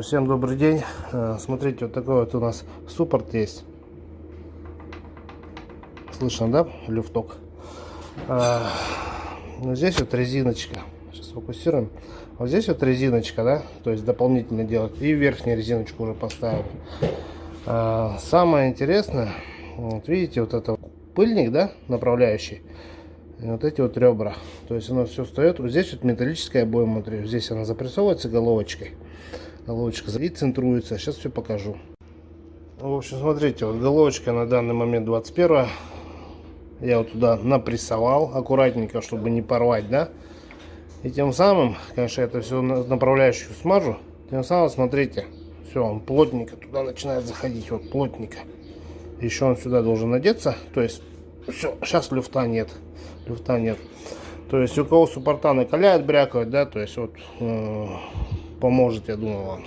Всем добрый день. Смотрите, вот такой вот у нас суппорт есть. Слышно, да? Люфток. Здесь вот резиночка. Сейчас фокусируем. Вот здесь вот резиночка, да? То есть дополнительно делать. И верхнюю резиночку уже поставили. Самое интересное, вот видите, вот это пыльник, да, направляющий. И вот эти вот ребра. То есть оно все встает. Вот здесь вот металлическая обойма внутри. Здесь она запрессовывается головочкой. Головочка и центруется. Сейчас все покажу. В общем, смотрите, вот головочка на данный момент 21. Я вот туда напрессовал аккуратненько, чтобы не порвать, да. И тем самым, конечно, это все направляющую смажу. Тем самым, смотрите, все, он плотненько туда начинает заходить. Вот плотненько. Еще он сюда должен надеться. То есть, все, сейчас люфта нет. Люфта нет. То есть, у кого суппорта накаляет, брякают, да, то есть, вот, поможет, я думаю, вам.